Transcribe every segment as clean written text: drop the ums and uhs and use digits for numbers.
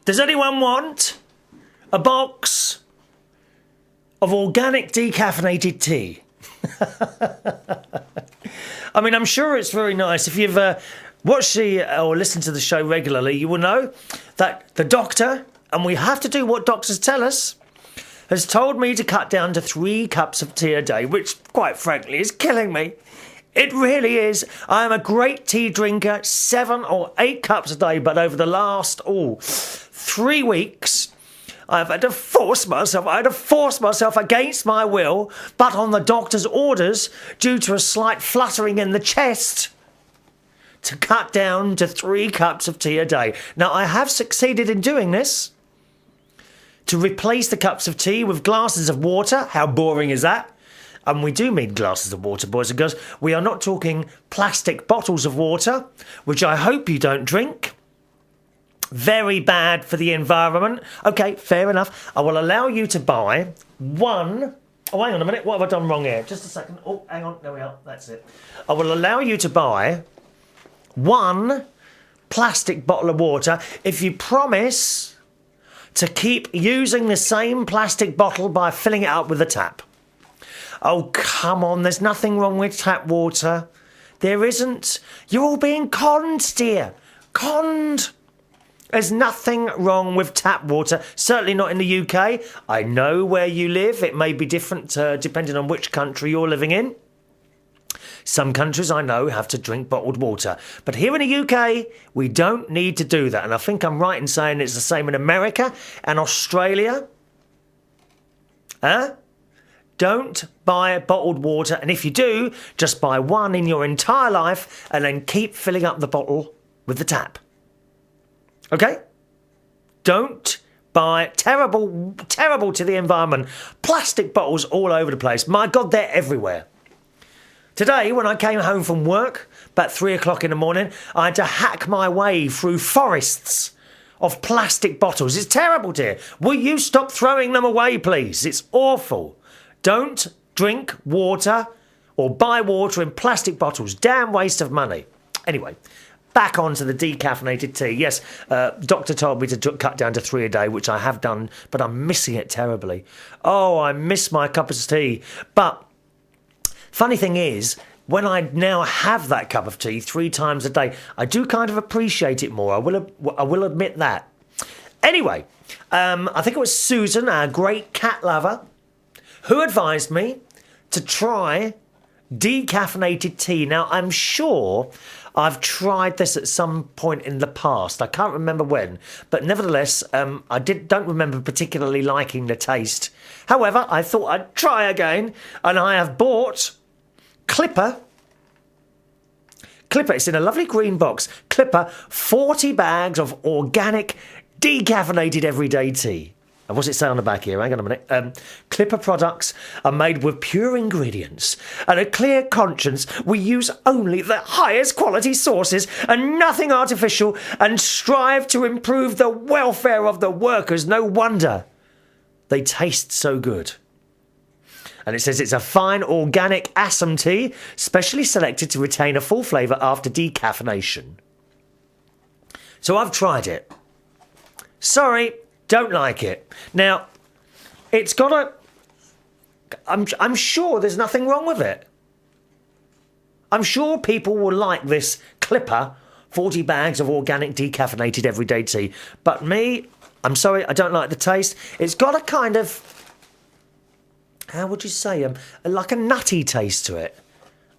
Does anyone want a box of organic decaffeinated tea? I mean, I'm sure it's very nice. If you've watched or listened to the show regularly, you will know that the doctor, and we have to do what doctors tell us, has told me to cut down to 3 cups of tea a day, which, quite frankly, is killing me. It really is. I am a great tea drinker, 7 or 8 cups a day, but over the last, 3 weeks, I've had to force myself against my will, but on the doctor's orders, due to a slight fluttering in the chest, to cut down to 3 cups of tea a day. Now, I have succeeded in doing this, to replace the cups of tea with glasses of water. How boring is that? And we do mean glasses of water, boys and girls. We are not talking plastic bottles of water, which I hope you don't drink. Very bad for the environment. Okay, fair enough. I will allow you to buy 1... Oh, hang on a minute. What have I done wrong here? Just a second. Oh, hang on. There we are. That's it. I will allow you to buy 1 plastic bottle of water if you promise to keep using the same plastic bottle by filling it up with the tap. Oh, come on. There's nothing wrong with tap water. There isn't. You're all being conned, dear. Conned. There's nothing wrong with tap water. Certainly not in the UK. I know where you live. It may be different depending on which country you're living in. Some countries, I know, have to drink bottled water. But here in the UK, we don't need to do that. And I think I'm right in saying it's the same in America and Australia. Huh? Don't buy bottled water. And if you do, just buy 1 in your entire life and then keep filling up the bottle with the tap. Okay? Don't buy terrible to the environment. Plastic bottles all over the place. My God, they're everywhere. Today, when I came home from work, about 3 o'clock in the morning, I had to hack my way through forests of plastic bottles. It's terrible, dear. Will you stop throwing them away, please? It's awful. Don't drink water or buy water in plastic bottles. Damn waste of money. Anyway, back onto the decaffeinated tea. Yes, doctor told me to cut down to 3 a day, which I have done, but I'm missing it terribly. Oh, I miss my cup of tea. But funny thing is, when I now have that cup of tea 3 times a day, I do kind of appreciate it more. I will admit that. Anyway, I think it was Susan, our great cat lover, who advised me to try decaffeinated tea. Now, I'm sure I've tried this at some point in the past. I can't remember when, but nevertheless, I don't remember particularly liking the taste. However, I thought I'd try again, and I have bought Clipper, it's in a lovely green box. Clipper, 40 bags of organic, decaffeinated everyday tea. And what's it say on the back here? Hang on a minute. Clipper products are made with pure ingredients and a clear conscience. We use only the highest quality sources and nothing artificial, and strive to improve the welfare of the workers. No wonder they taste so good. And it says it's a fine organic Assam tea, specially selected to retain a full flavour after decaffeination. So I've tried it. Sorry, don't like it. Now, it's got a... I'm sure there's nothing wrong with it. I'm sure people will like this Clipper 40 bags of organic decaffeinated everyday tea. But me, I'm sorry, I don't like the taste. It's got a kind of... How would you say? Like a nutty taste to it.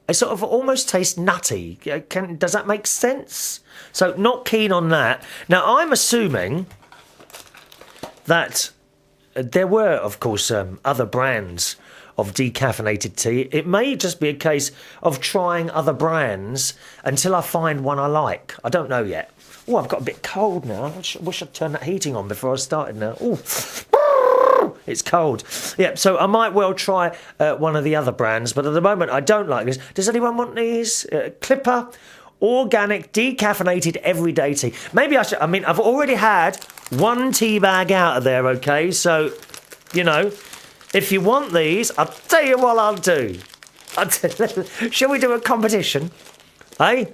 It sort of almost tastes nutty. Does that make sense? So, not keen on that. Now, I'm assuming that there were, of course, other brands of decaffeinated tea. It may just be a case of trying other brands until I find one I like. I don't know yet. Oh, I've got a bit cold now. I wish I'd turned that heating on before I started now. Oh, it's cold. Yeah, so I might well try one of the other brands, but at the moment I don't like this. Does anyone want these? Clipper organic decaffeinated everyday tea. Maybe I should... I mean, I've already had 1 tea bag out of there, okay? So, you know, if you want these, I'll tell you what I'll do. Shall we do a competition? Hey?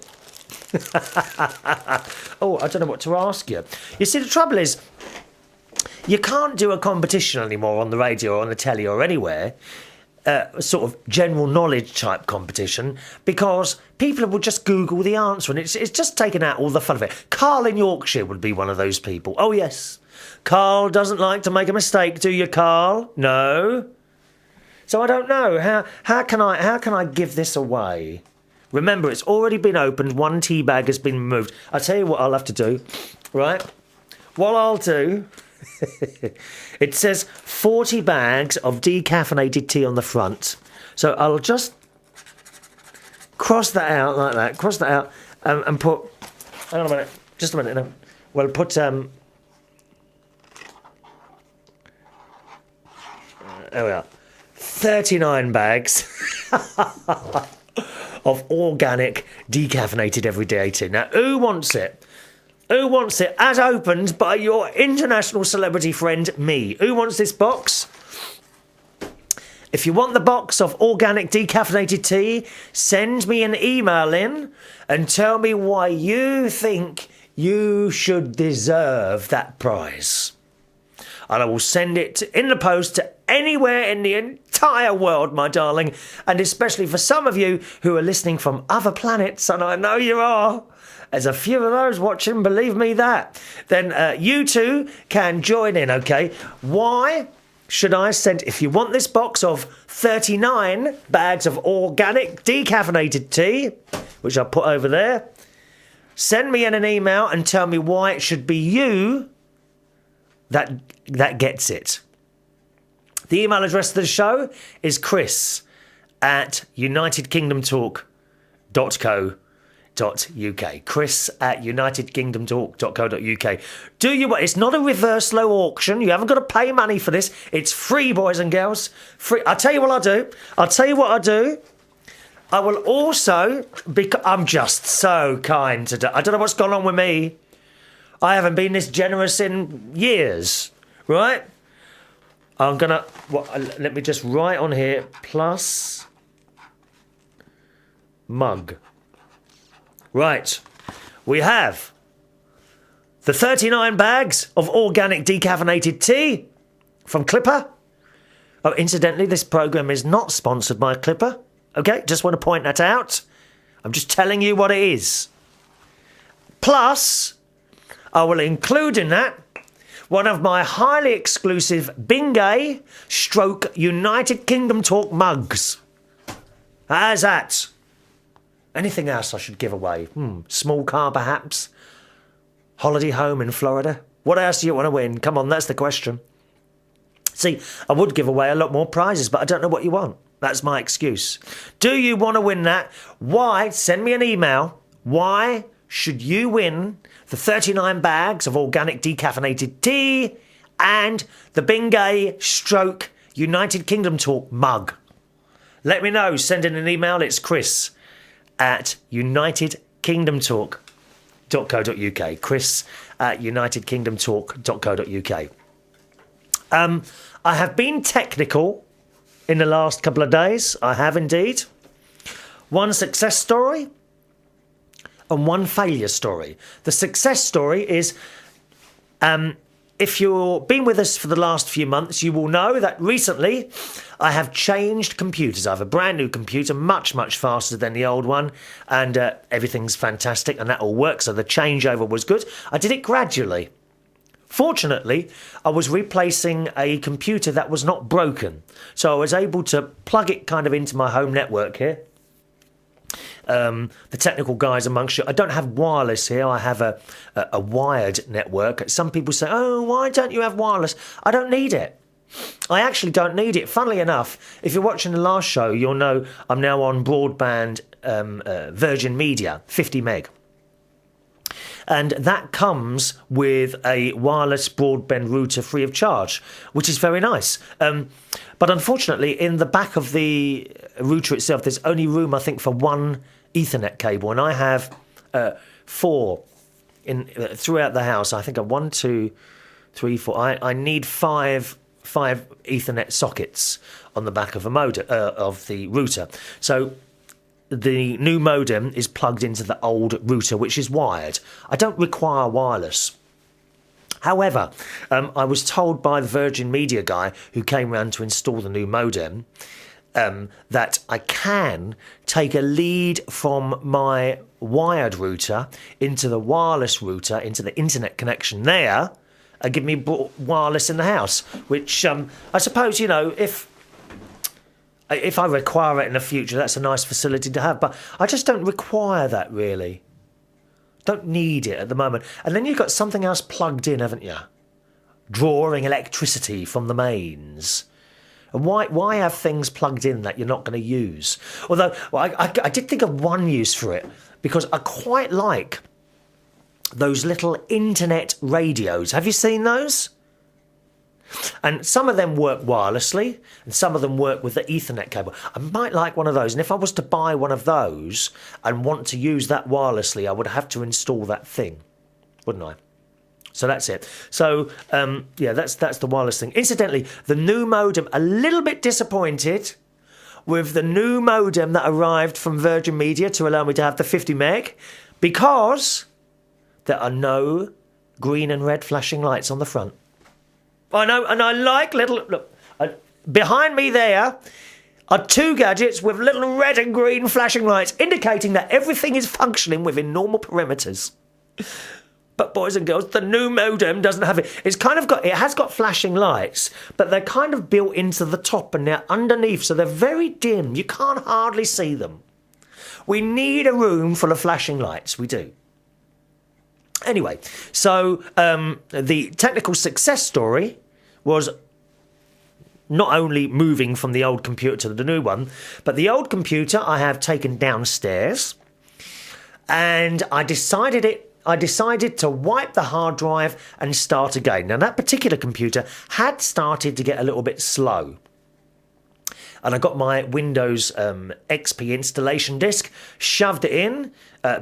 Oh, I don't know what to ask you. You see, the trouble is, you can't do a competition anymore on the radio or on the telly or anywhere, sort of general knowledge type competition, because people will just Google the answer, and it's just taken out all the fun of it. Carl in Yorkshire would be one of those people. Oh yes, Carl doesn't like to make a mistake, do you, Carl? No. So I don't know how can I give this away? Remember, it's already been opened. One tea bag has been removed. I'll tell you what I'll have to do. Right, what I'll do. It says 40 bags of decaffeinated tea on the front. So I'll just cross that out like that. Cross that out and put. Hang on a minute. Just a minute. No. Well, put. There we are. 39 bags of organic decaffeinated everyday tea. Now, who wants it? Who wants it as opened by your international celebrity friend, me? Who wants this box? If you want the box of organic decaffeinated tea, send me an email in and tell me why you think you should deserve that prize. And I will send it in the post to anywhere in the entire world, my darling. And especially for some of you who are listening from other planets, and I know you are. There's a few of those watching, believe me that. Then you too can join in, okay? Why should I send... If you want this box of 39 bags of organic decaffeinated tea, which I'll put over there, send me in an email and tell me why it should be you that gets it. The email address of the show is chris@unitedkingdomtalk.co.uk. chris@unitedkingdomtalk.co.uk. Do you want... It's not a reverse low auction. You haven't got to pay money for this. It's free, boys and girls. Free. I'll tell you what I'll do. I will also... I'm just so kind today. I don't know what's gone on with me. I haven't been this generous in years, right? I'm going to... let me just write on here, plus mug. Right. We have the 39 bags of organic decaffeinated tea from Clipper. Oh, incidentally, this programme is not sponsored by Clipper. Okay, just want to point that out. I'm just telling you what it is. Plus... I will include in that one of my highly exclusive Bingay / United Kingdom Talk mugs. How's that? Anything else I should give away? Small car perhaps? Holiday home in Florida? What else do you want to win? Come on, that's the question. See, I would give away a lot more prizes, but I don't know what you want. That's my excuse. Do you want to win that? Why? Send me an email. Why should you win the 39 bags of organic decaffeinated tea and the Bingay / United Kingdom Talk mug? Let me know. Send in an email. It's chris@unitedkingdomtalk.co.uk. chris@unitedkingdomtalk.co.uk. I have been technical in the last couple of days. I have indeed. One success story and one failure story. The success story is, if you've been with us for the last few months, you will know that recently I have changed computers. I have a brand new computer, much, much faster than the old one, and everything's fantastic, and that all works, so the changeover was good. I did it gradually. Fortunately, I was replacing a computer that was not broken, so I was able to plug it kind of into my home network here. The technical guys amongst you, I don't have wireless here, I have a wired network. Some people say, oh, why don't you have wireless? I don't need it. I actually don't need it. Funnily enough, if you're watching the last show, you'll know I'm now on broadband Virgin Media, 50 meg. And that comes with a wireless broadband router free of charge, which is very nice. But unfortunately, in the back of the router itself, there's only room, I think, for one Ethernet cable. And I have 4 throughout the house. I think 1, 2, 3, 4. I need 5 Ethernet sockets on the back of of the router. So the new modem is plugged into the old router, which is wired. I don't require wireless. However, I was told by the Virgin Media guy who came round to install the new modem that I can take a lead from my wired router into the wireless router, into the internet connection there, and give me wireless in the house, which I suppose, you know, if I require it in the future, that's a nice facility to have. But I just don't require that, really. Don't need it at the moment. And then you've got something else plugged in, haven't you? Drawing electricity from the mains. And why have things plugged in that you're not going to use? Although, well, I did think of one use for it, because I quite like those little internet radios. Have you seen those? And some of them work wirelessly, and some of them work with the Ethernet cable. I might like one of those. And if I was to buy one of those and want to use that wirelessly, I would have to install that thing, wouldn't I? So that's it. So, yeah, that's the wireless thing. Incidentally, the new modem, a little bit disappointed with the new modem that arrived from Virgin Media to allow me to have the 50 meg, because there are no green and red flashing lights on the front. I know, and I like little... Look, behind me there are two gadgets with little red and green flashing lights, indicating that everything is functioning within normal parameters. But boys and girls, the new modem doesn't have it. It has got flashing lights, but they're kind of built into the top and they're underneath, so they're very dim. You can't hardly see them. We need a room full of flashing lights. We do. Anyway, so the technical success story was not only moving from the old computer to the new one, but the old computer I have taken downstairs, and I decided to wipe the hard drive and start again. Now, that particular computer had started to get a little bit slow. And I got my Windows XP installation disk, shoved it in,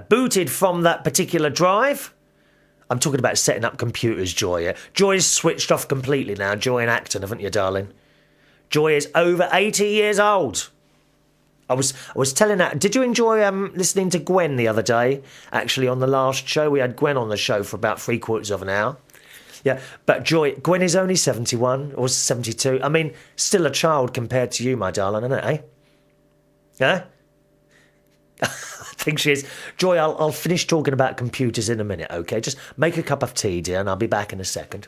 booted from that particular drive. I'm talking about setting up computers, Joy. Yeah? Joy's switched off completely now, Joy in Acton, haven't you, darling? Joy is over 80 years old. I was telling that. Did you enjoy listening to Gwen the other day? Actually, on the last show, we had Gwen on the show for about 3/4 of an hour. Yeah, but Joy, Gwen is only 71 or 72. I mean, still a child compared to you, my darling, isn't it? Eh? Yeah. I think she is. Joy, I'll finish talking about computers in a minute. Okay, just make a cup of tea, dear, and I'll be back in a second.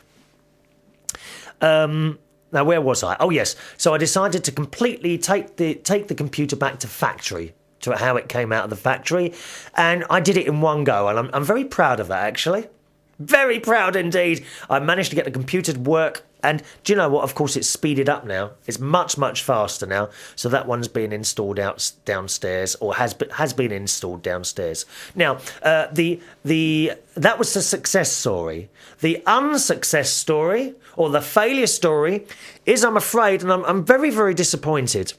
Now, where was I? Oh, yes. So I decided to completely take the computer back to factory, to how it came out of the factory, and I did it in one go, and I'm very proud of that, actually. Very proud indeed. I managed to get the computer to work, and do you know what? Of course, it's speeded up now. It's much, much faster now. So that one's been installed downstairs, or has been installed downstairs. Now, that was the success story. The unsuccess story, or the failure story, is, I'm afraid, and I'm very, very disappointed,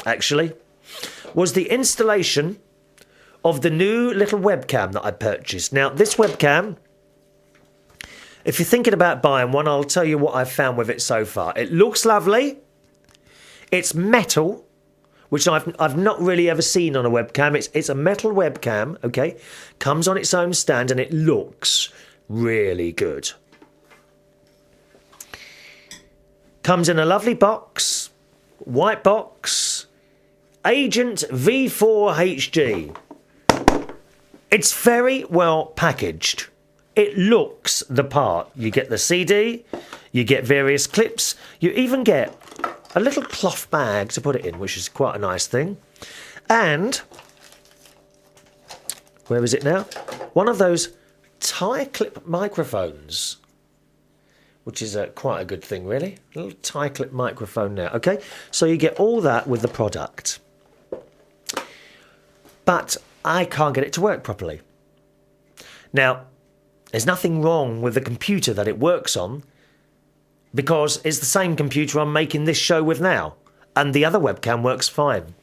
actually, was the installation of the new little webcam that I purchased. Now, this webcam, if you're thinking about buying one, I'll tell you what I've found with it so far. It looks lovely. It's metal, which I've not really ever seen on a webcam. It's a metal webcam, okay? Comes on its own stand, and it looks really good. Comes in a lovely box, white box, Agent V4HG. It's very well packaged. It looks the part. You get the CD, you get various clips, you even get a little cloth bag to put it in, which is quite a nice thing. And, where is it now? One of those tie clip microphones, which is quite a good thing, really. A little tie clip microphone now. Okay, so you get all that with the product. But I can't get it to work properly. Now, there's nothing wrong with the computer that it works on, because it's the same computer I'm making this show with now, and the other webcam works fine.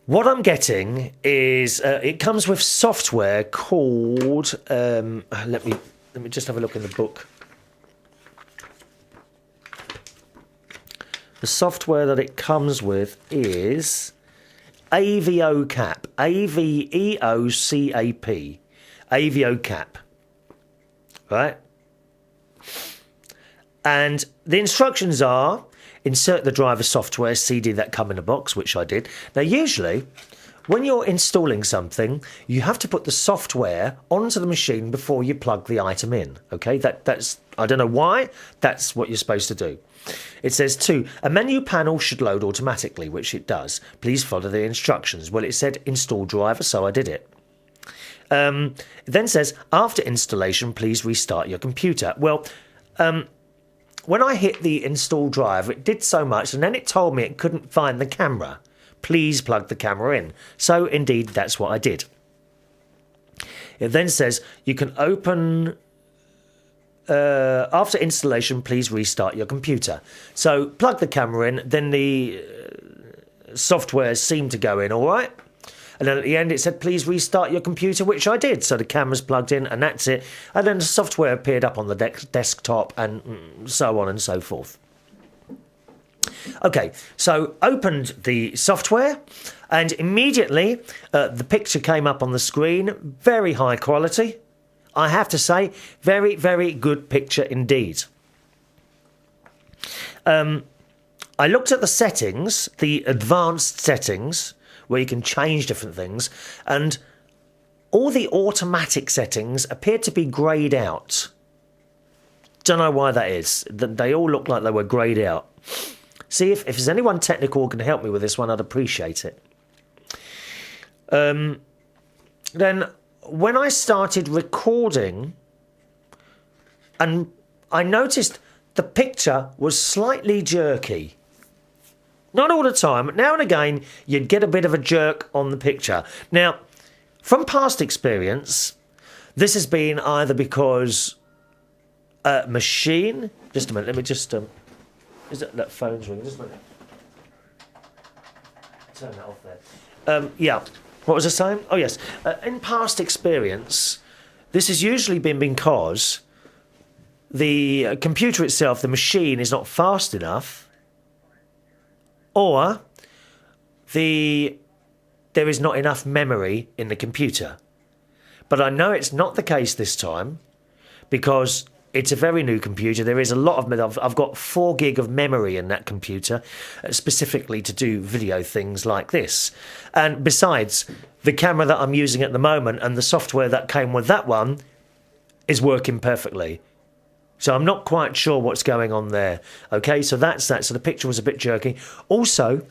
What I'm getting is it comes with software called let me just have a look in the book. The software that it comes with is AVOCAP, AVEOCAP, AVOCAP. Right? And the instructions are, insert the driver software CD that come in a box, which I did. Now, usually, when you're installing something, you have to put the software onto the machine before you plug the item in. Okay, that's I don't know why, that's what you're supposed to do. It says 2, a menu panel should load automatically, which it does. Please follow the instructions. Well, it said install driver, so I did it. It then says, after installation, please restart your computer. Well, when I hit the install driver, it did so much, and then it told me it couldn't find the camera. Please plug the camera in. So, indeed, that's what I did. It then says, you can open... after installation, please restart your computer. So, plug the camera in, then the software seemed to go in all right. And then at the end, it said, please restart your computer, which I did. So the camera's plugged in, and that's it. And then the software appeared up on the desktop, and so on and so forth. Okay, so opened the software, and immediately the picture came up on the screen. Very high quality, I have to say. Very, very good picture indeed. I looked at the settings, the advanced settings, where you can change different things, and all the automatic settings appeared to be greyed out. Don't know why that is. They all look like they were greyed out. See, if there's anyone technical who can help me with this one, I'd appreciate it. Then, when I started recording, and I noticed the picture was slightly jerky. Not all the time, but now and again, you'd get a bit of a jerk on the picture. Now, from past experience, this has been either because a machine... Just a minute, let me just... is that phone's ringing? Just a minute. Turn that off there. Yeah, what was I saying? Oh, yes. In past experience, this has usually been because the computer itself, the machine, is not fast enough, or there is not enough memory in the computer. But I know it's not the case this time, because it's a very new computer. There is a lot of... I've got 4 gig of memory in that computer, specifically to do video things like this. And besides, the camera that I'm using at the moment and the software that came with that one is working perfectly. So I'm not quite sure what's going on there. Okay, so that's that. So the picture was a bit jerky. Also,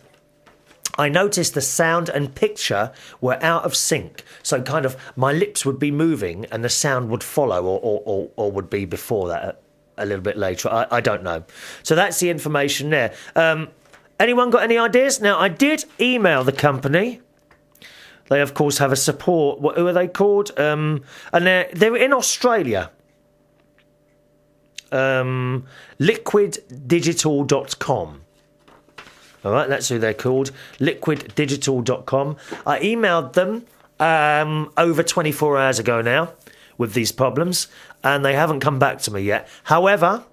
I noticed the sound and picture were out of sync. So kind of my lips would be moving and the sound would follow, or would be before that a little bit later. I don't know. So that's the information there. Anyone got any ideas? Now, I did email the company. They, of course, have a support. Who are they called? And they're in Australia. liquiddigital.com. All right, that's who they're called, liquiddigital.com. I emailed them over 24 hours ago now with these problems, and they haven't come back to me yet. However,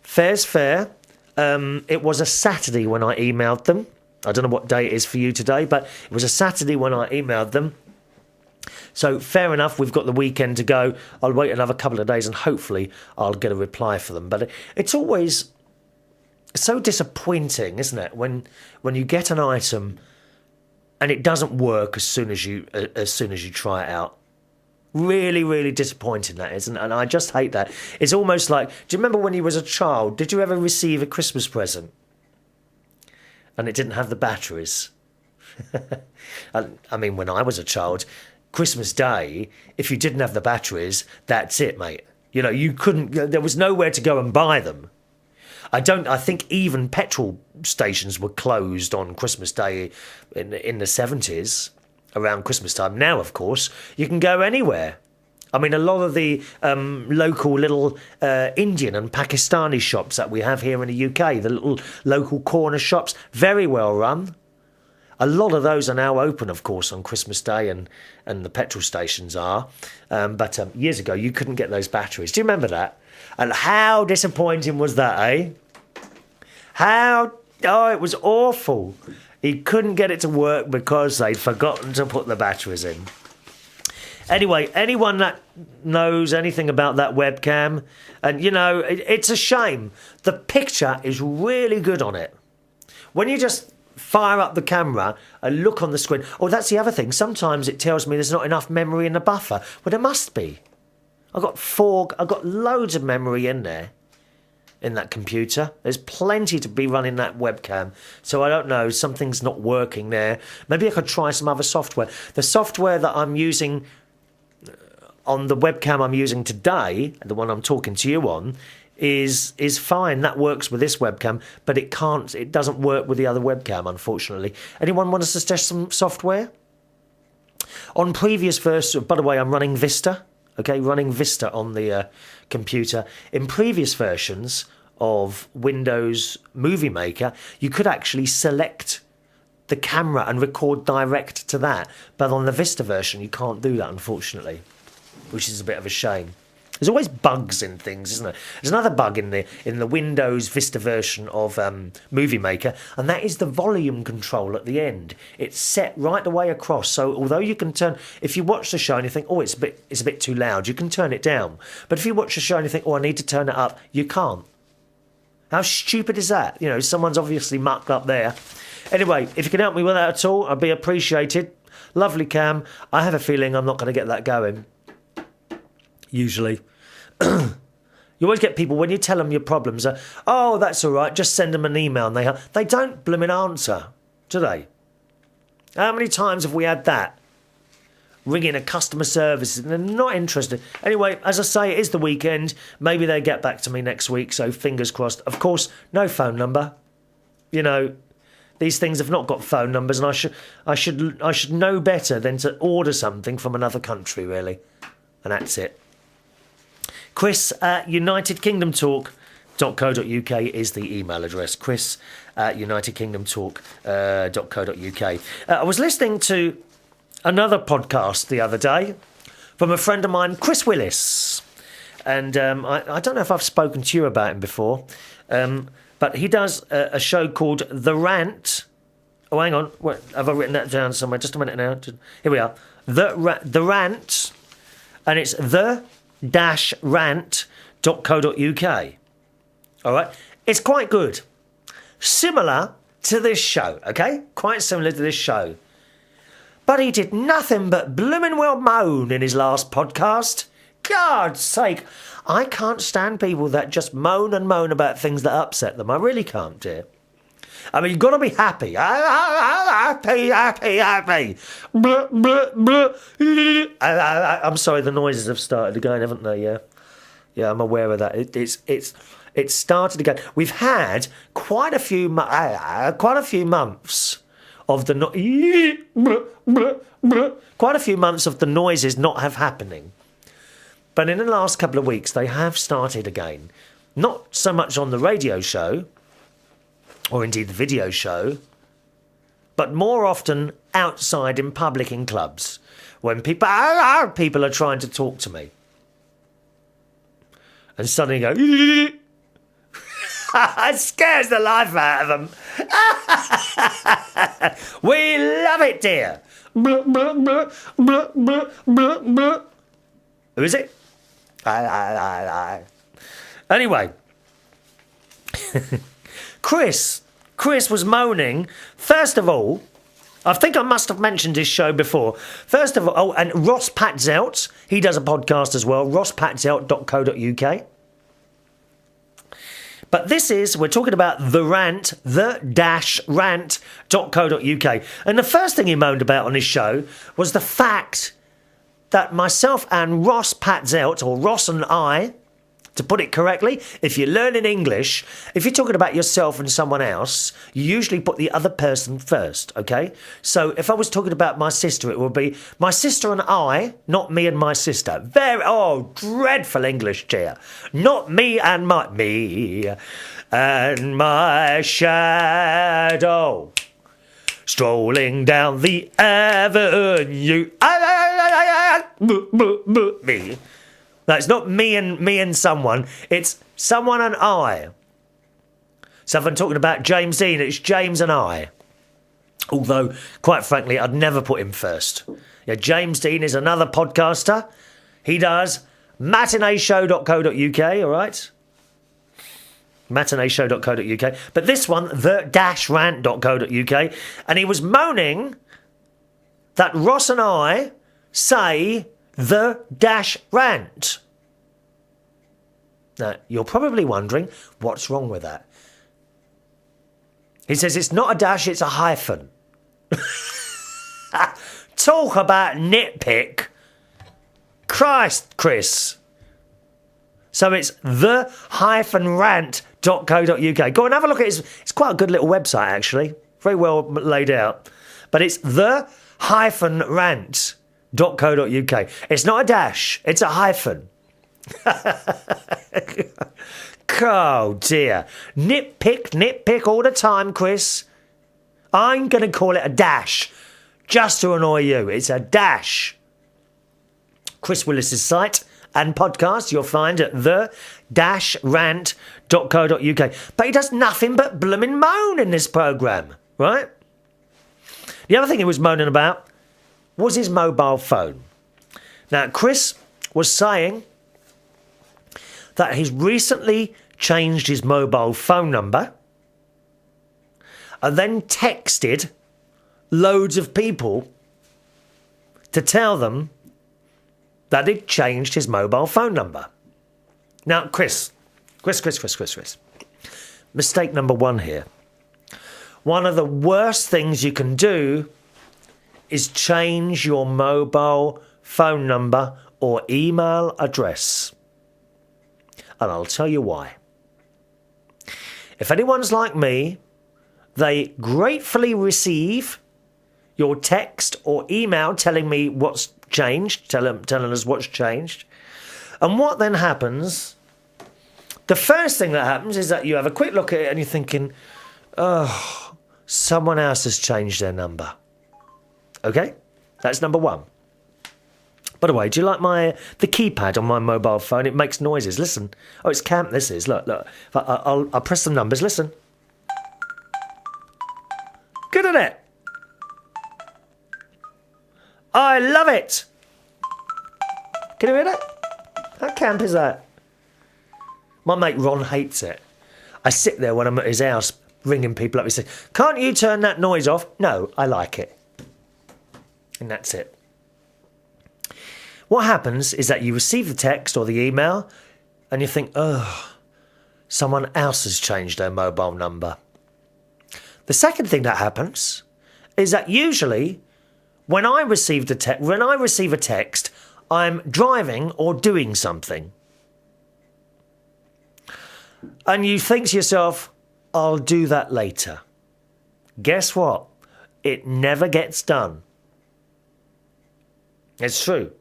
fair's fair. It was a Saturday when I emailed them. I don't know what day it is for you today, but it was a Saturday when I emailed them. So fair enough, we've got the weekend to go. I'll wait another couple of days and hopefully I'll get a reply for them. But it's always so disappointing, isn't it, when you get an item and it doesn't work as soon as you try it out. Really, really disappointing that is, and I just hate that. It's almost like, do you remember when you was a child, did you ever receive a Christmas present and it didn't have the batteries? I mean, when I was a child, Christmas Day, if you didn't have the batteries, that's it, mate. You know, you couldn't, there was nowhere to go and buy them. I think even petrol stations were closed on Christmas Day in the 70s, around Christmas time. Now, of course, you can go anywhere. I mean, a lot of the local little Indian and Pakistani shops that we have here in the UK, the little local corner shops, very well run. A lot of those are now open, of course, on Christmas Day, and the petrol stations are. But years ago, you couldn't get those batteries. Do you remember that? And how disappointing was that, eh? It was awful. He couldn't get it to work because they'd forgotten to put the batteries in. Anyway, anyone that knows anything about that webcam, and it's a shame. The picture is really good on it. When you just fire up the camera and look on the screen. Oh, that's the other thing. Sometimes it tells me there's not enough memory in the buffer. Well, there must be. I've got loads of memory in there. In that computer. There's plenty to be running that webcam. So I don't know, something's not working there. Maybe I could try some other software. The software that I'm using on the webcam I'm using today, the one I'm talking to you on, is fine. That works with this webcam, but it doesn't work with the other webcam, unfortunately. Anyone want to suggest some software? On previous versions, by the way, I'm running Vista. Okay, running Vista on the computer. In previous versions of Windows Movie Maker, you could actually select the camera and record direct to that. But on the Vista version, you can't do that, unfortunately, which is a bit of a shame. There's always bugs in things, isn't there? There's another bug in the Windows Vista version of Movie Maker, and that is the volume control at the end. It's set right the way across, so although you can turn... If you watch the show and you think, oh, it's a bit too loud, you can turn it down. But if you watch the show and you think, oh, I need to turn it up, you can't. How stupid is that? Someone's obviously mucked up there. Anyway, if you can help me with that at all, I'd be appreciated. Lovely cam. I have a feeling I'm not going to get that going. Usually. You always get people, when you tell them your problems, oh, that's all right, just send them an email. And they don't blooming answer, do they? How many times have we had that? Ringing a customer service and they're not interested. Anyway, as I say, it is the weekend. Maybe they get back to me next week, so fingers crossed. Of course, no phone number. These things have not got phone numbers, and I should know better than to order something from another country, really. And that's it. Chris at UnitedKingdomTalk.co.uk is the email address. Chris at UnitedKingdomTalk.co.uk. I was listening to another podcast the other day from a friend of mine, Chris Willis. And I don't know if I've spoken to you about him before, but he does a show called The Rant. Oh, hang on. Wait, have I written that down somewhere? Just a minute now. Here we are. The Rant, and it's the-rant.co.uk. All right? It's quite good. Similar to this show, okay? Quite similar to this show. But he did nothing but bloomin' well moan in his last podcast. God's sake, I can't stand people that just moan and moan about things that upset them. I really can't, dear. I mean, you've got to be happy. Happy. I'm sorry, the noises have started again, haven't they? Yeah, I'm aware of that. It's started again. We've had quite a few months of the noises not have happening. But in the last couple of weeks, they have started again. Not so much on the radio show, or indeed the video show, but more often outside in public in clubs, when people are trying to talk to me. And suddenly go, it scares the life out of them. We love it, dear. Who is it? Anyway, Chris was moaning. First of all, I think I must have mentioned his show before. First of all, and Ross Patzelt, he does a podcast as well, rosspatzelt.co.uk. But we're talking about The Rant, the-rant.co.uk. And the first thing he moaned about on his show was the fact that myself and Ross Patzelt, or Ross and I, to put it correctly, if you're learning English, if you're talking about yourself and someone else, you usually put the other person first, okay? So if I was talking about my sister, it would be my sister and I, not me and my sister. Dreadful English, dear. Not me and my shadow. Strolling down the avenue. Me. No, it's not me and someone. It's someone and I. So if I'm talking about James Dean, it's James and I. Although, quite frankly, I'd never put him first. Yeah, James Dean is another podcaster. He does matineeshow.co.uk, all right? Matineeshow.co.uk. But this one, the-rant.co.uk. And he was moaning that Ross and I say the-rant. Now, you're probably wondering, what's wrong with that? He says it's not a dash, it's a hyphen. Talk about nitpick. Christ, Chris. So it's the-rant.co.uk. Go and have a look at it. It's quite a good little website, actually. Very well laid out. But it's the-rant.co.uk. It's not a dash, it's a hyphen. Oh, dear. Nitpick all the time, Chris. I'm going to call it a dash, just to annoy you. It's a dash. Chris Willis's site and podcast you'll find at the-rant.co.uk. But he does nothing but bloomin' moan in this programme, right? The other thing he was moaning about was his mobile phone. Now, Chris was saying that he's recently changed his mobile phone number and then texted loads of people to tell them that he'd changed his mobile phone number. Now, Chris. Mistake number one here. One of the worst things you can do is change your mobile phone number or email address. And I'll tell you why. If anyone's like me, they gratefully receive your text or email telling me what's changed, telling us what's changed. And what then happens, the first thing that happens is that you have a quick look at it and you're thinking, oh, someone else has changed their number. Okay? That's number one. By the way, do you like the keypad on my mobile phone? It makes noises. Listen. Oh, it's camp, this is. Look. I'll press some numbers. Listen. Good, isn't it? I love it. Can you hear that? How camp is that? My mate Ron hates it. I sit there when I'm at his house ringing people up. He says, can't you turn that noise off? No, I like it. And that's it. What happens is that you receive the text or the email and you think, oh, someone else has changed their mobile number. The second thing that happens is that usually when I receive a text, I'm driving or doing something. And you think to yourself, I'll do that later. Guess what? It never gets done. It's true.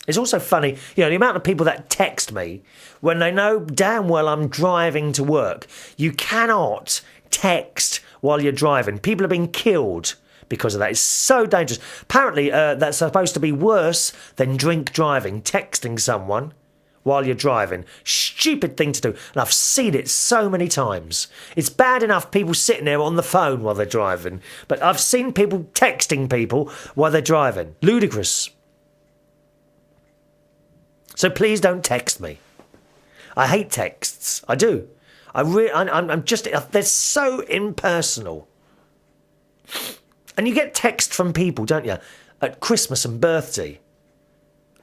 It's also funny, the amount of people that text me when they know damn well I'm driving to work. You cannot text while you're driving. People are being killed because of that. It's so dangerous. Apparently, that's supposed to be worse than drink driving, texting someone while you're driving. Stupid thing to do. And I've seen it so many times. It's bad enough people sitting there on the phone while they're driving, but I've seen people texting people while they're driving. Ludicrous. So please don't text me. I hate texts. I do. I'm just, they're so impersonal. And you get text from people, don't you? At Christmas and birthday.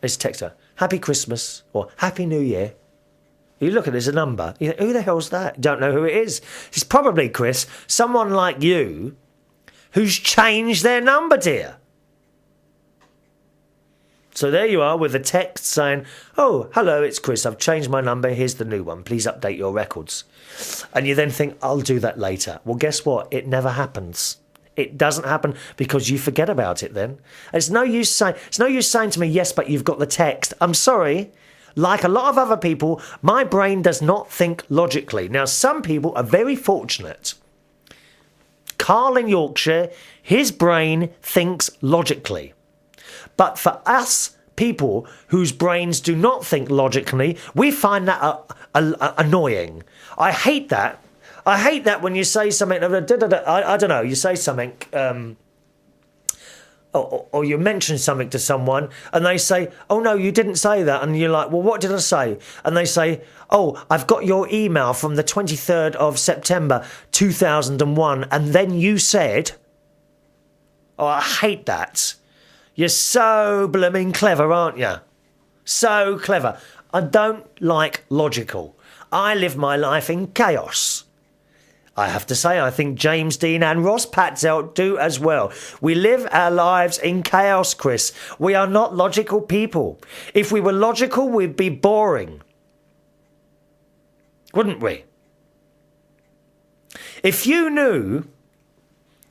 There's text her, Happy Christmas or Happy New Year. You look at there's a number. You think, who the hell's that? You don't know who it is. It's probably, Chris, someone like you who's changed their number, dear. So there you are with a text saying, oh, hello, it's Chris. I've changed my number. Here's the new one. Please update your records. And you then think, I'll do that later. Well, guess what? It never happens. It doesn't happen because you forget about it then. It's no use saying to me, yes, but you've got the text. I'm sorry. Like a lot of other people, my brain does not think logically. Now, some people are very fortunate. Carl in Yorkshire, his brain thinks logically. But for us people whose brains do not think logically, we find that annoying. I hate that. I hate that when you say something, I don't know, you say something, or you mention something to someone and they say, oh no, you didn't say that. And you're like, well, what did I say? And they say, oh, I've got your email from the 23rd of September 2001. And then you said, oh, I hate that. You're so blooming clever, aren't you? So clever. I don't like logical. I live my life in chaos. I have to say, I think James Dean and Ross Patzelt do as well. We live our lives in chaos, Chris. We are not logical people. If we were logical, we'd be boring. Wouldn't we? If you knew...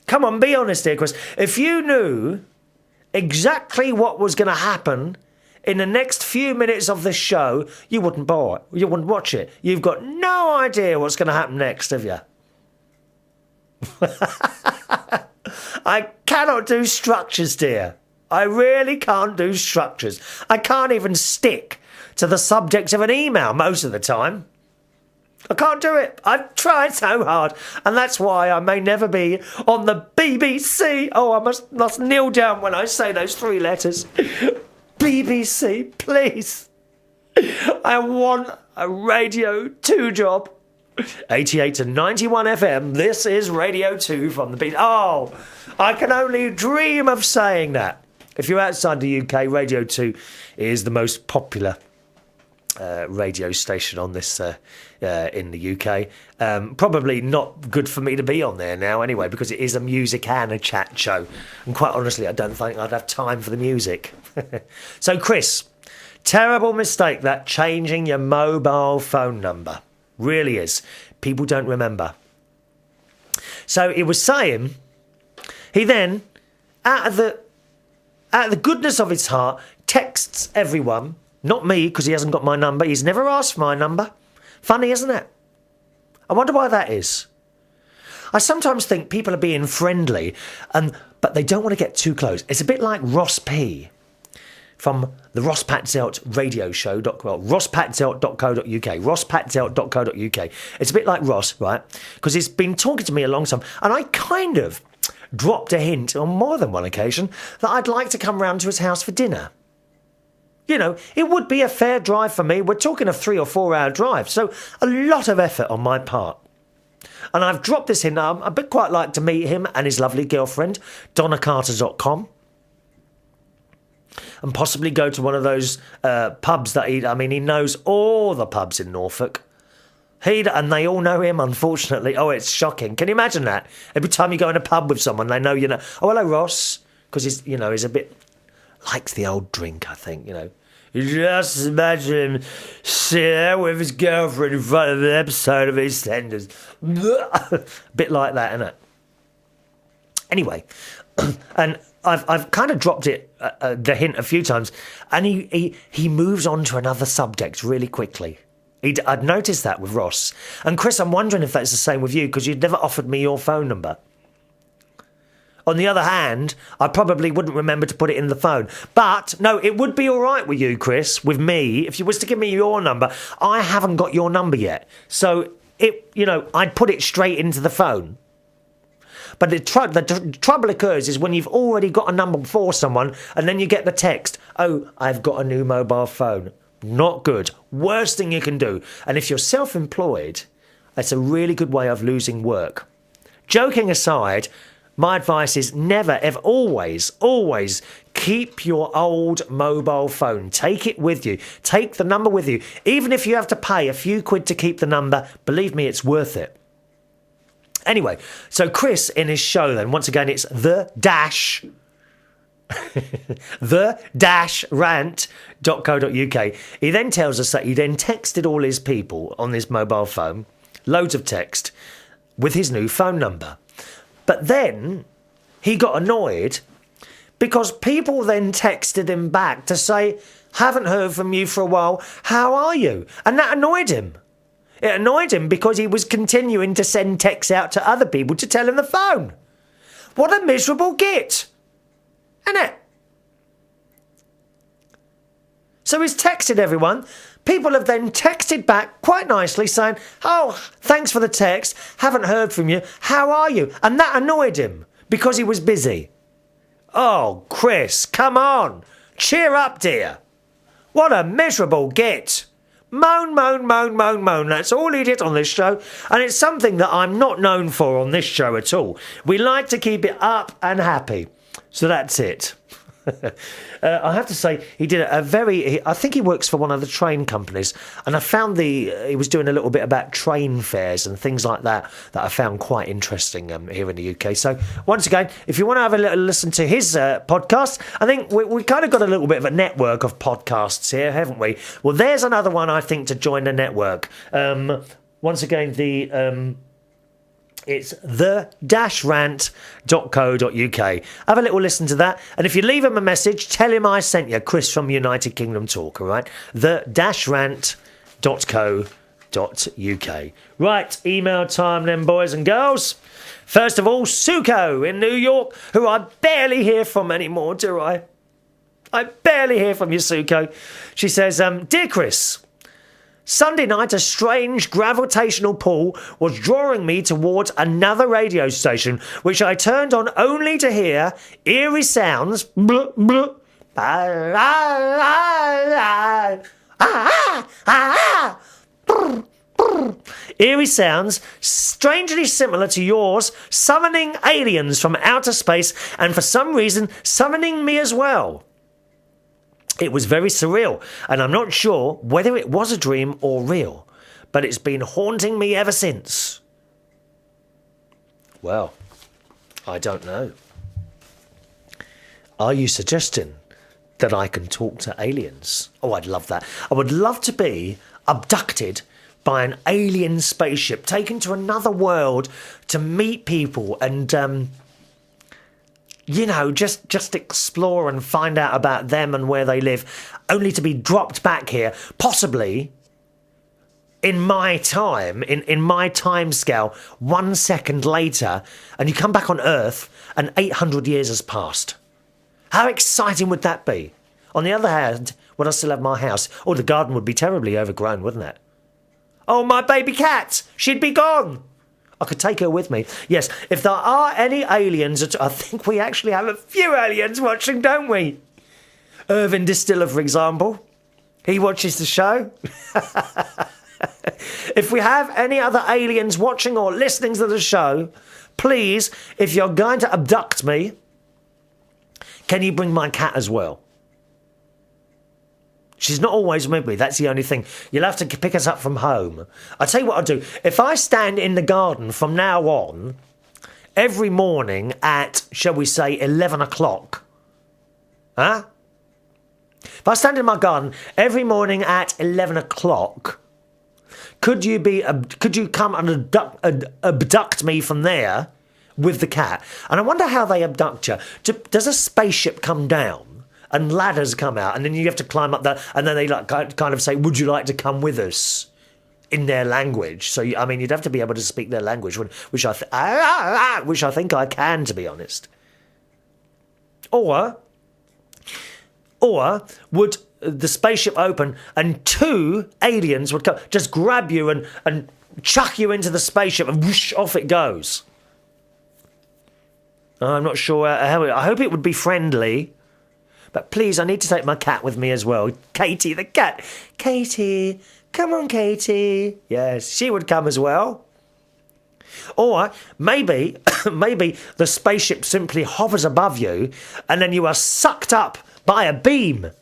Come on, be honest here, Chris. If you knew exactly what was going to happen in the next few minutes of the show, you wouldn't buy it. You wouldn't watch it. You've got no idea what's going to happen next, have you? I cannot do structures, dear. I really can't do structures. I can't even stick to the subject of an email most of the time. I can't do it. I've tried so hard, and that's why I may never be on the BBC. Oh, I must kneel down when I say those three letters. BBC, please. I want a Radio 2 job. 88 to 91 FM, this is Radio 2 from the beat. Oh, I can only dream of saying that. If you're outside the UK, Radio 2 is the most popular radio station on this in the UK. Probably not good for me to be on there now anyway, because it is a music and a chat show. And quite honestly, I don't think I'd have time for the music. So, Chris, terrible mistake that, changing your mobile phone number. Really is. People don't remember. So it was saying, he then, out of the goodness of his heart, texts everyone, not me, because he hasn't got my number. He's never asked for my number. Funny, isn't it? I wonder why that is. I sometimes think people are being friendly, but they don't want to get too close. It's a bit like Ross P. from the Ross Patzelt radio show, rosspatzelt.co.uk, rosspatzelt.co.uk. It's a bit like Ross, right? Because he's been talking to me a long time, and I kind of dropped a hint on more than one occasion that I'd like to come round to his house for dinner. You know, it would be a fair drive for me. We're talking a 3 or 4 hour drive, so a lot of effort on my part. And I've dropped this hint. I'd quite like to meet him and his lovely girlfriend, donnacarter.com. And possibly go to one of those pubs that he knows all the pubs in Norfolk. And they all know him, unfortunately. Oh, it's shocking. Can you imagine that? Every time you go in a pub with someone, they know, oh, hello, Ross. Because he's a bit, likes the old drink, I think, You just imagine him sitting there with his girlfriend in front of an episode of EastEnders. A bit like that, isn't it? Anyway, and I've kind of dropped the hint a few times, and he moves on to another subject really quickly. I'd noticed that with Ross. And Chris, I'm wondering if that's the same with you, because you'd never offered me your phone number. On the other hand, I probably wouldn't remember to put it in the phone. But, no, it would be all right with you, Chris, with me. If you was to give me your number, I haven't got your number yet. So, I'd put it straight into the phone. But the trouble occurs is when you've already got a number for someone and then you get the text, oh, I've got a new mobile phone. Not good. Worst thing you can do. And if you're self-employed, that's a really good way of losing work. Joking aside, my advice is never, ever, always keep your old mobile phone. Take it with you. Take the number with you. Even if you have to pay a few quid to keep the number, believe me, it's worth it. Anyway, so Chris in his show then, once again, it's the-rant.co.uk. He then tells us that he then texted all his people on his mobile phone, loads of text, with his new phone number. But then he got annoyed because people then texted him back to say, haven't heard from you for a while, how are you? And that annoyed him. It annoyed him because he was continuing to send texts out to other people to tell him the phone. What a miserable git. Isn't it? So he's texted everyone. People have then texted back quite nicely saying, oh, thanks for the text. Haven't heard from you. How are you? And that annoyed him because he was busy. Oh, Chris, come on. Cheer up, dear. What a miserable git. Moan, moan, moan, moan, moan. That's all he did on this show. And it's something that I'm not known for on this show at all. We like to keep it up and happy. So that's it. I have to say, he did I think he works for one of the train companies, and I found he was doing a little bit about train fares and things like that I found quite interesting here in the UK. So once again, if you want to have a little listen to his podcast, I think we kind of got a little bit of a network of podcasts here, haven't we? Well, there's another one, I think, to join the network. Once again, it's the-rant.co.uk. Have a little listen to that. And if you leave him a message, tell him I sent you, Chris from United Kingdom Talk, all right? the-rant.co.uk. Right, email time then, boys and girls. First of all, Suko in New York, who I barely hear from anymore, do I? I barely hear from you, Suko. She says, Dear Chris, Sunday night, a strange gravitational pull was drawing me towards another radio station, which I turned on only to hear eerie sounds. Eerie sounds, strangely similar to yours, summoning aliens from outer space, and for some reason, summoning me as well. It was very surreal, and I'm not sure whether it was a dream or real, but it's been haunting me ever since. Well, I don't know. Are you suggesting that I can talk to aliens? Oh, I'd love that. I would love to be abducted by an alien spaceship, taken to another world to meet people and just explore and find out about them and where they live, only to be dropped back here, possibly in my time, in my time scale, 1 second later, and you come back on Earth and 800 years has passed. How exciting would that be? On the other hand, would I still have my house? Oh, the garden would be terribly overgrown, wouldn't it? Oh, my baby cat! She'd be gone! I could take her with me. Yes, if there are any aliens, I think we actually have a few aliens watching, don't we? Irvin Distiller, for example. He watches the show. If we have any other aliens watching or listening to the show, please, if you're going to abduct me, can you bring my cat as well? She's not always with me, that's the only thing. You'll have to pick us up from home. I'll tell you what I'll do. If I stand in the garden from now on, every morning at, shall we say, 11 o'clock, huh? If I stand in my garden every morning at 11 o'clock, could you come and abduct me from there with the cat? And I wonder how they abduct you. Does a spaceship come down? And ladders come out, and then you have to climb up that, and then they kind of say, "Would you like to come with us?" in their language. So I mean, you'd have to be able to speak their language, which I think I can, to be honest. Or would the spaceship open and two aliens would come, just grab you and chuck you into the spaceship, and whoosh, off it goes. I'm not sure how. I hope it would be friendly. But please, I need to take my cat with me as well. Katie, the cat. Katie, come on, Katie. Yes, she would come as well. Or maybe the spaceship simply hovers above you and then you are sucked up by a beam.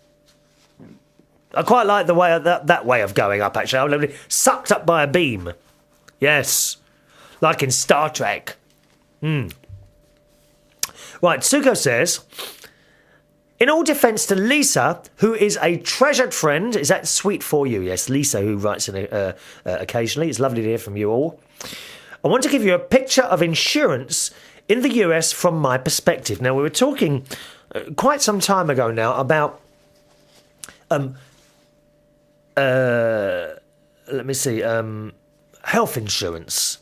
I quite like the way that way of going up, actually. I'm literally sucked up by a beam. Yes, like in Star Trek. Right, Suko says, in all defence to Lisa, who is a treasured friend, is that sweet for you? Yes, Lisa, who writes in occasionally. It's lovely to hear from you all. I want to give you a picture of insurance in the US from my perspective. Now, we were talking quite some time ago now about, health insurance.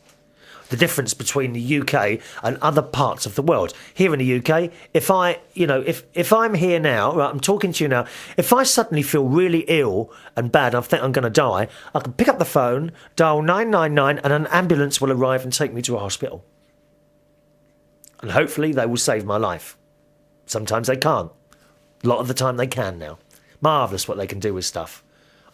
The difference between the UK and other parts of the world. Here in the UK, if I'm here now, right, I'm talking to you now, if I suddenly feel really ill and bad, I think I'm going to die, I can pick up the phone, dial 999, and an ambulance will arrive and take me to a hospital. And hopefully they will save my life. Sometimes they can't. A lot of the time they can now. Marvellous what they can do with stuff.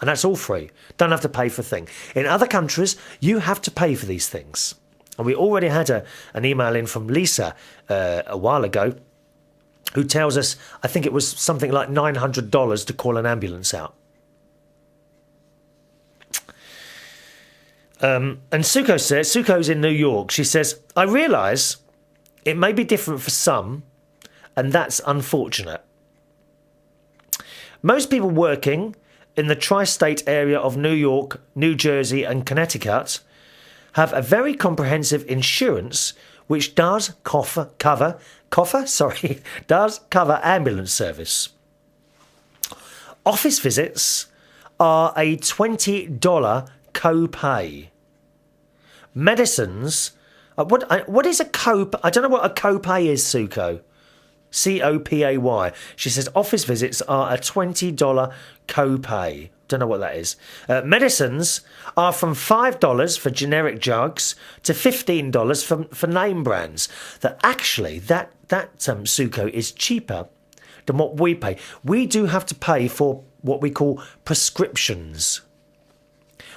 And that's all free. Don't have to pay for a thing. In other countries, you have to pay for these things. And we already had an email in from Lisa a while ago who tells us, I think it was something like $900 to call an ambulance out. And Suko's in New York. She says, I realise it may be different for some, and that's unfortunate. Most people working in the tri-state area of New York, New Jersey and Connecticut have a very comprehensive insurance which does cover ambulance service. Office visits are a $20 co-pay. Medicines, what is a co-pay? I don't know what a co-pay is, Suko. C-O-P-A-Y. She says office visits are a $20 co-pay. Don't know what that is. Medicines are from $5 for generic drugs to $15 for name brands. That actually, that Suko is cheaper than what we pay. We do have to pay for what we call prescriptions.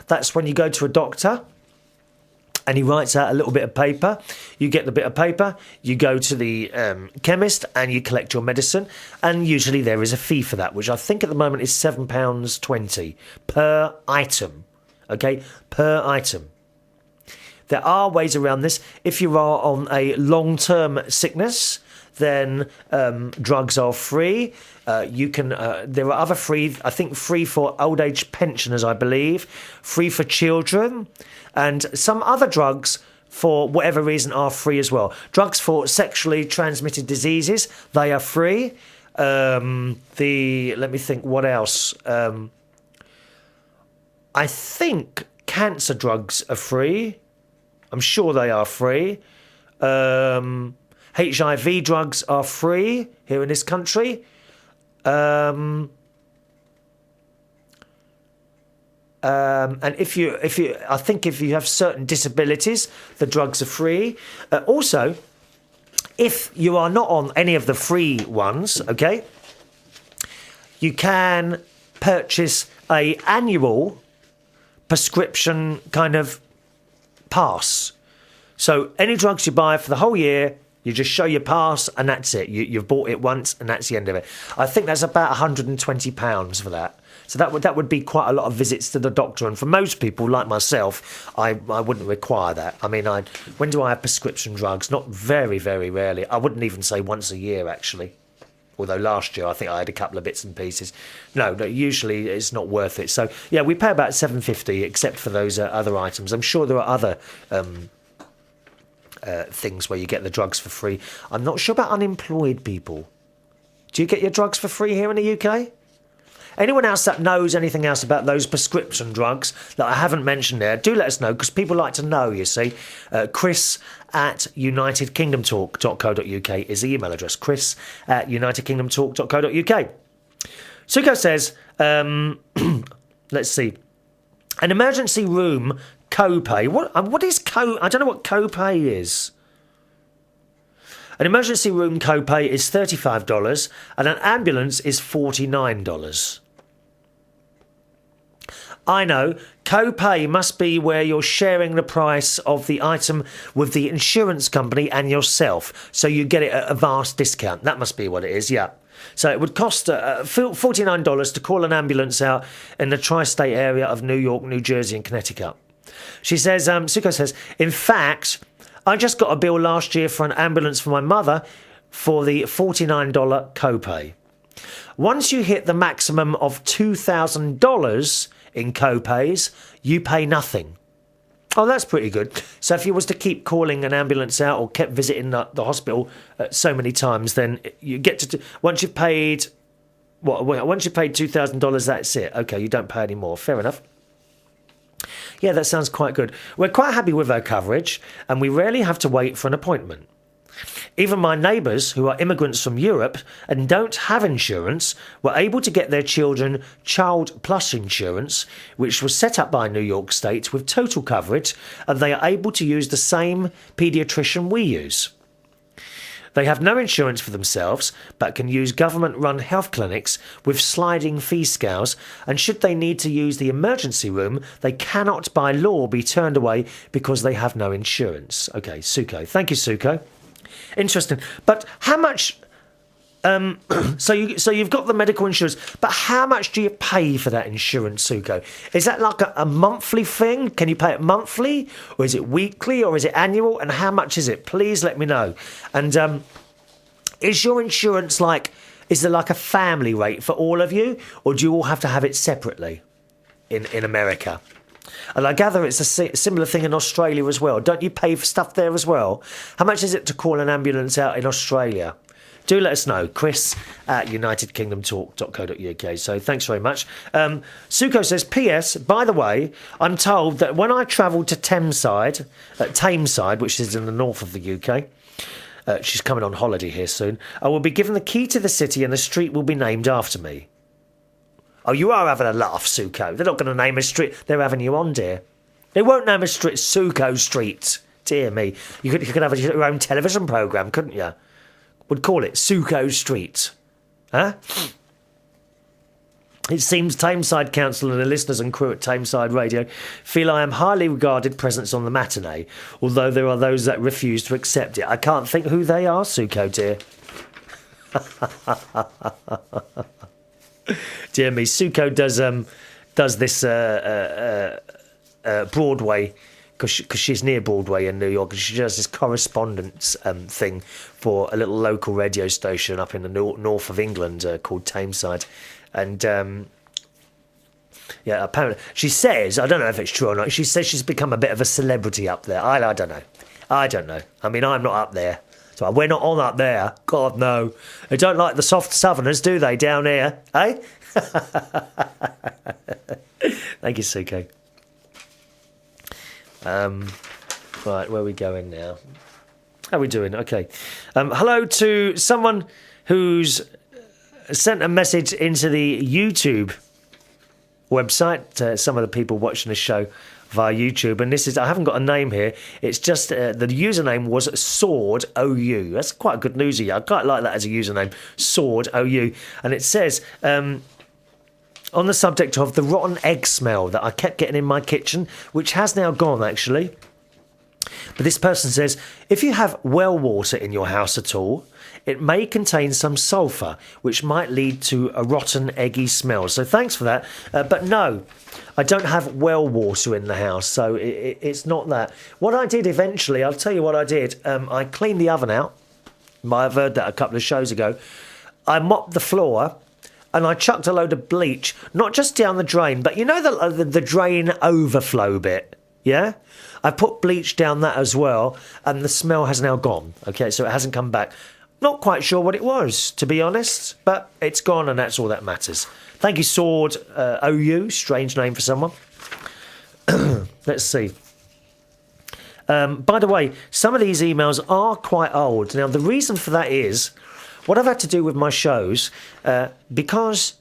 That's when you go to a doctor and he writes out a little bit of paper. You get the bit of paper, you go to the chemist and you collect your medicine, and usually there is a fee for that, which I think at the moment is £7.20 per item. Okay, per item. There are ways around this. If you are on a long-term sickness, then drugs are free. There are other free, I think free for old age pensioners, I believe, free for children, and some other drugs for whatever reason are free as well. Drugs for sexually transmitted diseases, they are free. Let me think, what else? I think cancer drugs are free. I'm sure they are free. HIV drugs are free here in this country. And if you have certain disabilities, the drugs are free. Also, if you are not on any of the free ones, okay, you can purchase a annual prescription kind of pass. So any drugs you buy for the whole year, you just show your pass and that's it. You've bought it once and that's the end of it. I think that's about £120 for that. So that would be quite a lot of visits to the doctor. And for most people, like myself, I wouldn't require that. I mean, when do I have prescription drugs? Not very, very rarely. I wouldn't even say once a year, actually. Although last year I think I had a couple of bits and pieces. No, usually it's not worth it. So, yeah, we pay about $7.50 except for those other items. I'm sure there are other things where you get the drugs for free. I'm not sure about unemployed people. Do you get your drugs for free here in the UK? Anyone else that knows anything else about those prescription drugs that I haven't mentioned there, do let us know, because people like to know, you see. Chris at unitedkingdomtalk.co.uk is the email address. Chris at unitedkingdomtalk.co.uk. Suko says, let's see, an emergency room co-pay. What is I don't know what co-pay is. An emergency room co-pay is $35 and an ambulance is $49. I know, co-pay must be where you're sharing the price of the item with the insurance company and yourself, so you get it at a vast discount. That must be what it is, yeah. So it would cost $49 to call an ambulance out in the tri-state area of New York, New Jersey and Connecticut. She says, Suko says, in fact, I just got a bill last year for an ambulance for my mother for the $49 copay. Once you hit the maximum of $2,000 in copays, you pay nothing. Oh, that's pretty good. So if you was to keep calling an ambulance out or kept visiting the hospital so many times, then you get to once you've paid $2,000, that's it. Okay, you don't pay any more. Fair enough. Yeah, that sounds quite good. We're quite happy with our coverage, and we rarely have to wait for an appointment. Even my neighbours, who are immigrants from Europe and don't have insurance, were able to get their children Child Plus insurance, which was set up by New York State with total coverage, and they are able to use the same paediatrician we use. They have no insurance for themselves, but can use government-run health clinics with sliding fee scales, and should they need to use the emergency room, they cannot by law be turned away because they have no insurance. Okay, Suko. Thank you, Suko. Interesting. But how much... So you've got the medical insurance, but how much do you pay for that insurance, Suko? Is that like a monthly thing? Can you pay it monthly, or is it weekly, or is it annual? And how much is it? Please let me know. And is your insurance is there like a family rate for all of you, or do you all have to have it separately in America? And I gather it's a similar thing in Australia as well. Don't you pay for stuff there as well? How much is it to call an ambulance out in Australia? Do let us know, Chris at unitedkingdomtalk.co.uk. So thanks very much. Suko says, P.S. By the way, I'm told that when I travel to Tameside, which is in the north of the UK, she's coming on holiday here soon, I will be given the key to the city and the street will be named after me. Oh, you are having a laugh, Suko. They're not going to name a street. They're having you on, dear. They won't name a street Suko Street. Dear me. You could have your own television programme, couldn't you? Would call it Suko Street. Huh? It seems Tameside Council and the listeners and crew at Tameside Radio feel I am highly regarded presence on the matinee, although there are those that refuse to accept it. I can't think who they are, Suko, dear. Dear me, Suko does this Broadway, because she's near Broadway in New York, and she does this correspondence thing for a little local radio station up in the north of England called Tameside. And yeah, apparently she says, I don't know if it's true or not, she says she's become a bit of a celebrity up there. I don't know. I mean, I'm not up there. So we're not on up there. God, no. They don't like the soft southerners, do they, down here? Eh? Thank you, Suko. Right, where are we going now? How are we doing? Okay. Hello to someone who's sent a message into the YouTube website. Some of the people watching the show via YouTube, and this is, I haven't got a name here. It's just the username was Sword OU. That's quite a good newsy. I quite like that as a username, Sword OU. And it says, on the subject of the rotten egg smell that I kept getting in my kitchen, which has now gone actually. But this person says, if you have well water in your house at all, it may contain some sulphur, which might lead to a rotten, eggy smell. So thanks for that. But no, I don't have well water in the house, so it's not that. What I did eventually, I'll tell you what I did. I cleaned the oven out. You might have heard that a couple of shows ago. I mopped the floor, and I chucked a load of bleach, not just down the drain, but you know the drain overflow bit, yeah? I put bleach down that as well, and the smell has now gone, okay? So it hasn't come back. Not quite sure what it was, to be honest, but it's gone, and that's all that matters. Thank you, Sword OU, strange name for someone. Let's see. By the way, some of these emails are quite old. Now, the reason for that is, what I've had to do with my shows, because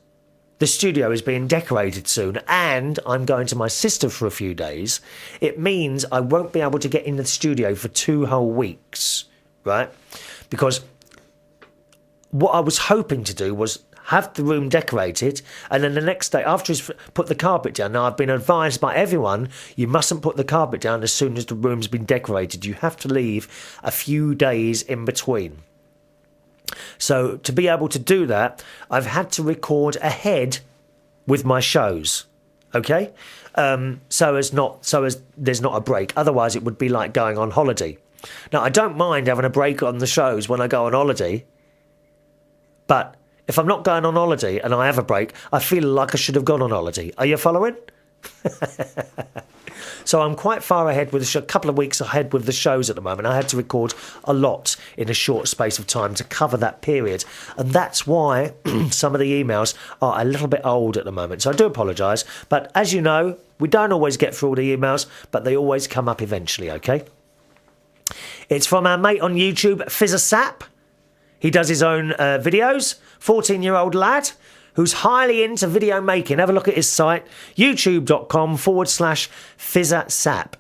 the studio is being decorated soon and I'm going to my sister for a few days, it means I won't be able to get in the studio for 2 whole weeks, right? Because what I was hoping to do was have the room decorated, and then the next day, after he's put the carpet down. Now, I've been advised by everyone, you mustn't put the carpet down as soon as the room's been decorated. You have to leave a few days in between. So to be able to do that, I've had to record ahead with my shows, okay? So as there's not a break. Otherwise, it would be like going on holiday. Now, I don't mind having a break on the shows when I go on holiday, but if I'm not going on holiday and I have a break, I feel like I should have gone on holiday. Are you following? So I'm quite far ahead with a couple of weeks ahead with the shows at the moment. I had to record a lot in a short space of time to cover that period. And that's why some of the emails are a little bit old at the moment. So I do apologise. But as you know, we don't always get through all the emails, but they always come up eventually, okay? It's from our mate on YouTube, Fizzasap. He does his own videos. 14-year-old lad who's highly into video making. Have a look at his site, youtube.com/Fizzasap, FIZZASAP.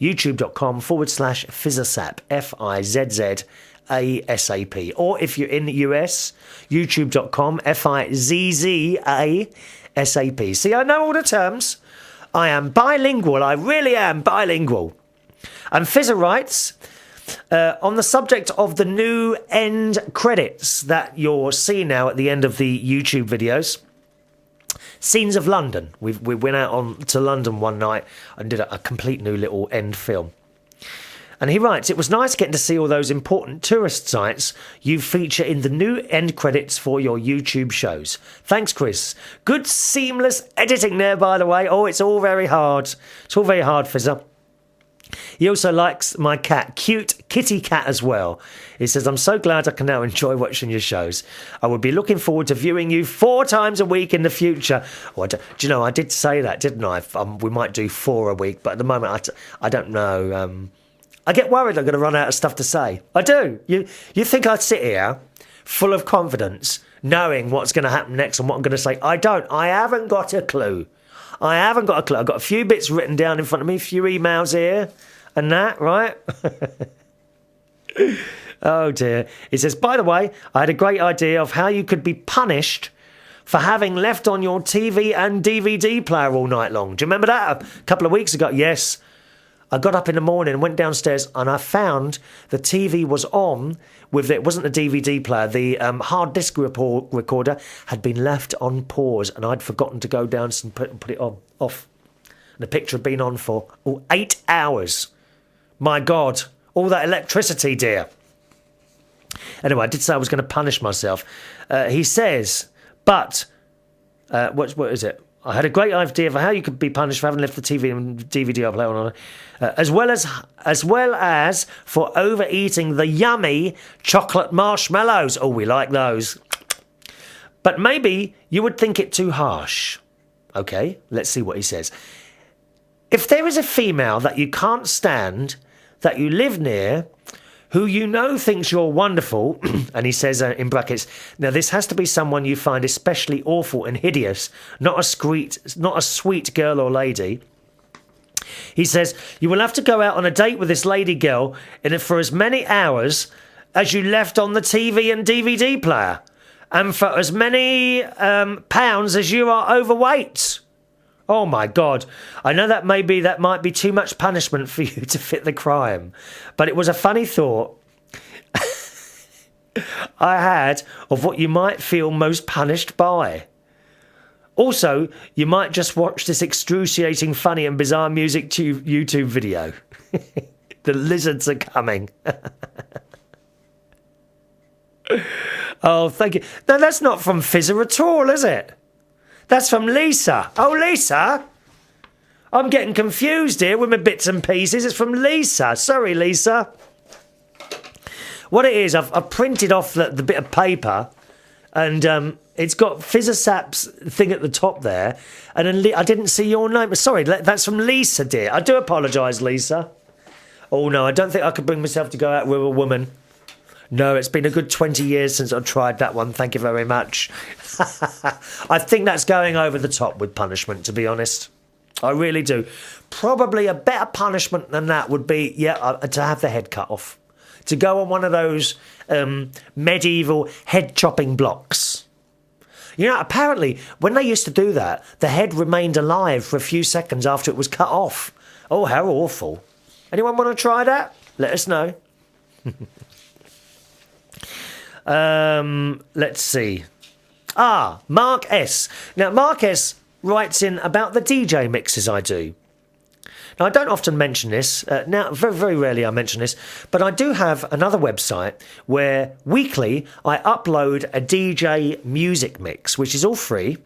youtube.com/Fizzasap, FIZZASAP. Or if you're in the US, youtube.com, FIZZASAP. See, I know all the terms. I am bilingual. I really am bilingual. And Fizzer writes, on the subject of the new end credits that you're seeing now at the end of the YouTube videos, Scenes of London. We went out to London one night and did a complete new little end film. And he writes, it was nice getting to see all those important tourist sites you feature in the new end credits for your YouTube shows. Thanks, Chris. Good seamless editing there, by the way. Oh, it's all very hard. It's all very hard, Fizzer. He also likes my cat, cute kitty cat as well. He says, I'm so glad I can now enjoy watching your shows. I would be looking forward to viewing you 4 times a week in the future. Oh, do you know, I did say that, didn't I? We might do 4 a week, but at the moment, I don't know. I get worried I'm going to run out of stuff to say. I do. You think I'd sit here full of confidence, knowing what's going to happen next and what I'm going to say? I don't. I haven't got a clue. I've got a few bits written down in front of me, a few emails here and that, right? Oh, dear. He says, by the way, I had a great idea of how you could be punished for having left on your TV and DVD player all night long. Do you remember that? A couple of weeks ago? Yes. I got up in the morning and went downstairs and I found the TV was on with it wasn't a DVD player. The hard disk recorder had been left on pause and I'd forgotten to go down and put it off. And the picture had been on for 8 hours. My God, all that electricity, dear. Anyway, I did say I was going to punish myself. He says, but what is it? I had a great idea for how you could be punished for having left the TV and DVD player on, as well as for overeating the yummy chocolate marshmallows. Oh, we like those. But maybe you would think it too harsh. Okay, let's see what he says. If there is a female that you can't stand, that you live near, who you know thinks you're wonderful, and he says in brackets, now this has to be someone you find especially awful and hideous, not a sweet girl or lady. He says, you will have to go out on a date with this lady girl for as many hours as you left on the TV and DVD player, and for as many pounds as you are overweight. Oh my God, I know that might be too much punishment for you to fit the crime, but it was a funny thought I had of what you might feel most punished by. Also, you might just watch this excruciating, funny and bizarre music YouTube video. The lizards are coming. Oh, thank you. No, that's not from Fizzer at all, is it? That's from Lisa. Oh, Lisa? I'm getting confused here with my bits and pieces. It's from Lisa. Sorry, Lisa. What it is, I've printed off the bit of paper and it's got Fizzasap's thing at the top there. And then I didn't see your name. Sorry, that's from Lisa, dear. I do apologise, Lisa. Oh, no, I don't think I could bring myself to go out with a woman. No, it's been a good 20 years since I've tried that one. Thank you very much. I think that's going over the top with punishment, to be honest. I really do. Probably a better punishment than that would be, to have the head cut off. To go on one of those medieval head-chopping blocks. You know, apparently, when they used to do that, the head remained alive for a few seconds after it was cut off. Oh, how awful. Anyone want to try that? Let us know. Let's see. Mark S. Now, Mark S. writes in about the DJ mixes I do. Now, I don't often mention this. Now, very, very rarely I mention this. But I do have another website where weekly I upload a DJ music mix, which is all free.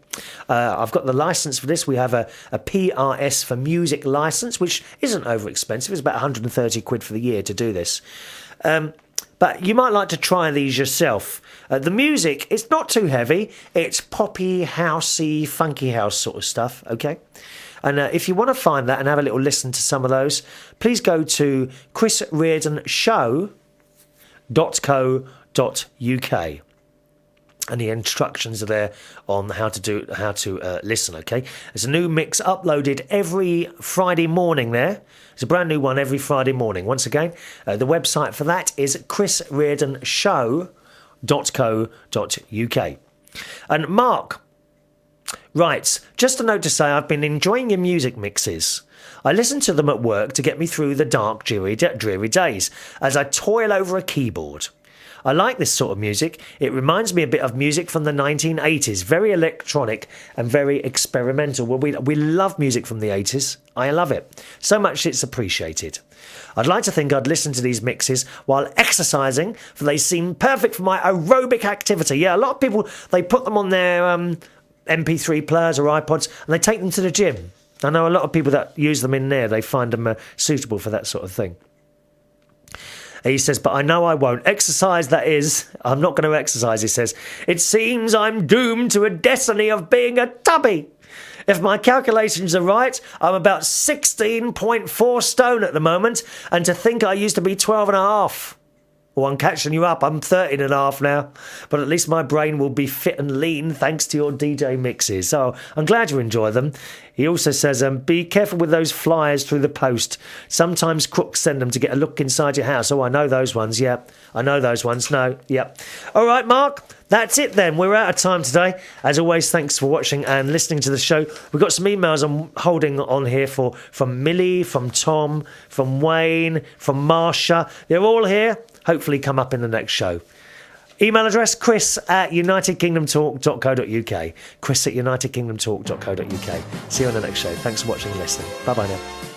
I've got the license for this. We have a PRS for music license, which isn't over expensive. It's about 130 quid for the year to do this. But you might like to try these yourself. The music, it's not too heavy. It's poppy, housey, funky house sort of stuff, okay? And if you want to find that and have a little listen to some of those, please go to chrisreardonshow.co.uk. And the instructions are there on how to listen, okay? There's a new mix uploaded every Friday morning there. There's a brand new one every Friday morning. Once again, the website for that is chrisreardonshow.co.uk. And Mark writes, just a note to say I've been enjoying your music mixes. I listen to them at work to get me through the dark, dreary days as I toil over a keyboard. I like this sort of music. It reminds me a bit of music from the 1980s, very electronic and very experimental. Well, we love music from the 80s. I love it. So much it's appreciated. I'd like to think I'd listen to these mixes while exercising, for they seem perfect for my aerobic activity. Yeah, a lot of people, they put them on their MP3 players or iPods and they take them to the gym. I know a lot of people that use them in there. They find them suitable for that sort of thing. He says, but I know I won't. Exercise, that is. I'm not going to exercise, he says. It seems I'm doomed to a destiny of being a tubby. If my calculations are right, I'm about 16.4 stone at the moment. And to think I used to be 12 and a half. Well, I'm catching you up. I'm 13 and a half now. But at least my brain will be fit and lean thanks to your DJ mixes. So I'm glad you enjoy them. He also says, be careful with those flyers through the post. Sometimes crooks send them to get a look inside your house. Oh, I know those ones. Yeah, I know those ones. No, yeah. All right, Mark. That's it then. We're out of time today. As always, thanks for watching and listening to the show. We've got some emails I'm holding on here from Millie, from Tom, from Wayne, from Marsha. They're all here. Hopefully come up in the next show. Email address, chris@unitedkingdomtalk.co.uk. chris@unitedkingdomtalk.co.uk. See you on the next show. Thanks for watching and listening. Bye-bye now.